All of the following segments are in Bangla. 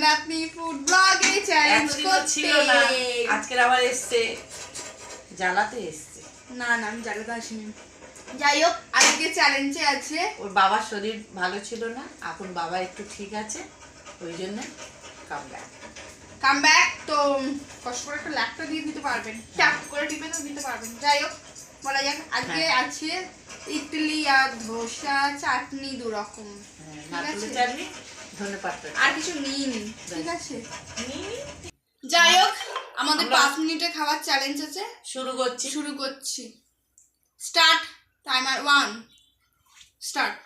নাতনি ফুড ব্লগে চ্যালেঞ্জ করতে আজকে আবার এসছে জ্বালাতে এসছে। না আমি জ্বালাতে আসিনি। যাই হোক আজকে চ্যালেঞ্জে আছে ওর বাবার শরীর ভালো ছিল না, এখন বাবা একটু ঠিক আছে, ওই জন্য কাম ব্যাক। তো কষ্ট করে একটা ল্যাপটপ দিয়ে দিতে পারবেন, ট্যাপ করে টিপে তো দিতে পারবেন। যাই হোক বলা যাক আজকে আছে ইডলি আর ধোসা, চাটনি দু রকম, চাটনি ধনেপাতা আর কিছু নিইনি, ঠিক আছে। যাই হোক আমাদের 5 মিনিটে খাওয়ার চ্যালেঞ্জ আছে, শুরু করছি। Start timer 1 start.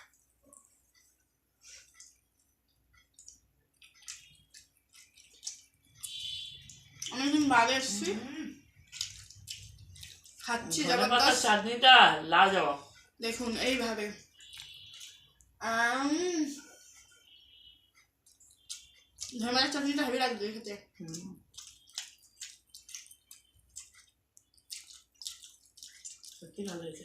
অনেকদিন বাদে এসছি, খাচ্ছি জবরদস্ত চাটনিটা লাজবাব। দেখুন এইভাবে ধনেপাতার চাটনিটা হেভি লাগবে খেতে। সত্যি ভালো হয়েছে।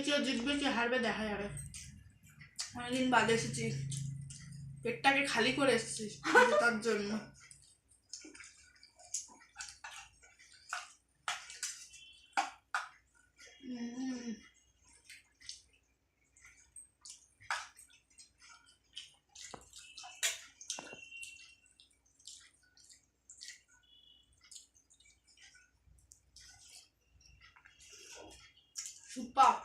কেউ জিতবে কে হারবে দেখা যাবে। অনেকদিন বাদে এসেছি, পেটটাকে খালি করে এসেছি তার জন্য। সুপার।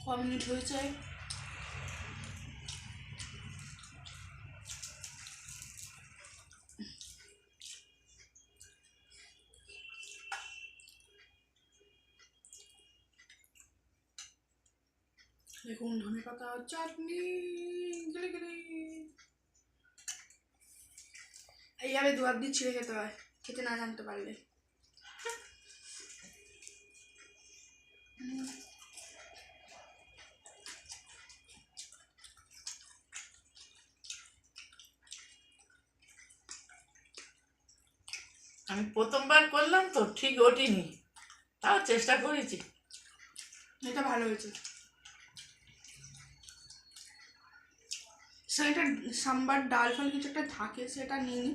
ক মিনিট হয়েছে? দেখুন ধনেপাতা চাটনি এইভাবে দু হাত দিয়ে ছিঁড়ে খেতে হয়, খেতে না জানতে পারলে। আমি প্রথমবার করলাম তো ঠিক ওঠেনি, তাও চেষ্টা করেছি। এটা ভালো হয়েছে। সেটা সাম্বার ডাল ফাল কিছু একটা থাকে, সেটা নিয়ে নি।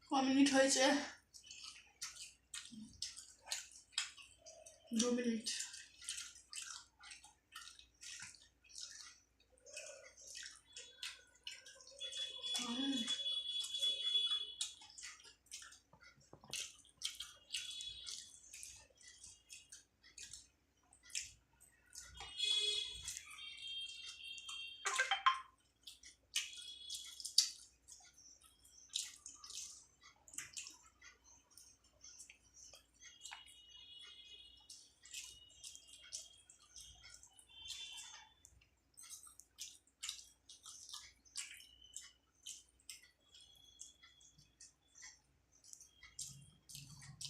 ক মিনিট হয়েছে? 2 মিনিট।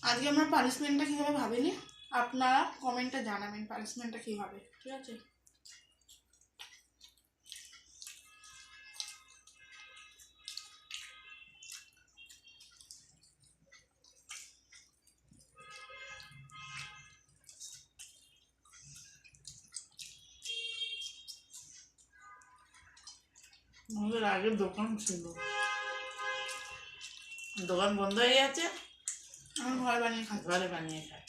আজকে আমরা পানিশমেন্টটা কী হবে ভাবিনি, আপনারা কমেন্টে জানাবেন পানিশমেন্টটা কী হবে, ঠিক আছে। আমাদের আগে দোকান ছিল, দোকান বন্ধ হয়ে গেছে, আমার ঘরে বানিয়ে খাই। ঘরে বানিয়ে খাই।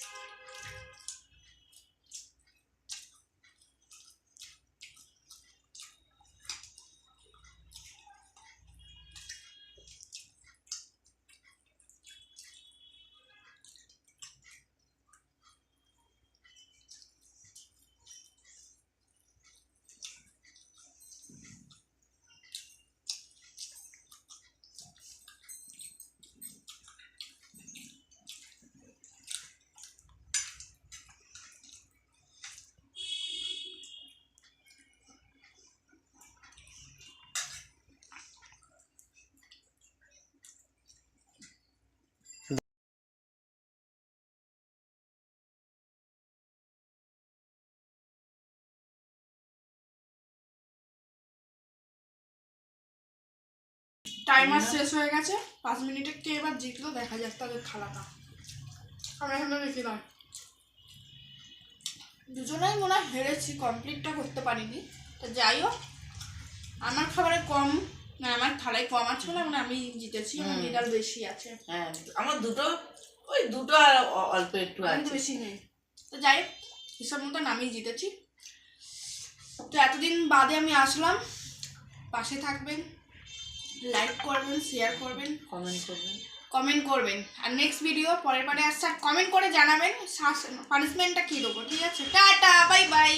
টাইমার শেষ হয়ে গেছে 5 মিনিটে কে এবার জিতলো দেখা যাক তাদের খেলাটা। আমরা এখানে দেখি না দুজনেই মনে হয় হেরেছি, কমপ্লিটটা করতে পারিনি। তো যাই হোক আমার খাবারে কম না, আমার থালায় কম আছে বলে মানে আমি জিতেছি, আমার মেডাল বেশি আছে। হ্যাঁ আমার ওই দুটো আর অল্প একটু আছে, বেশি নেই। তো যাই হোক হিসাব মতন আমি জিতেছি। তো এতদিন বাদে আমি আসলাম, পাশে থাকবেন, লাইক করবেন, শেয়ার করবেন, কমেন্ট করবেন। আর নেক্সট ভিডিও পরের বারে আসছে, কমেন্ট করে জানাবেন পানিশমেন্টটা কী দেবো। ঠিক আছে, টাটা, বাই বাই।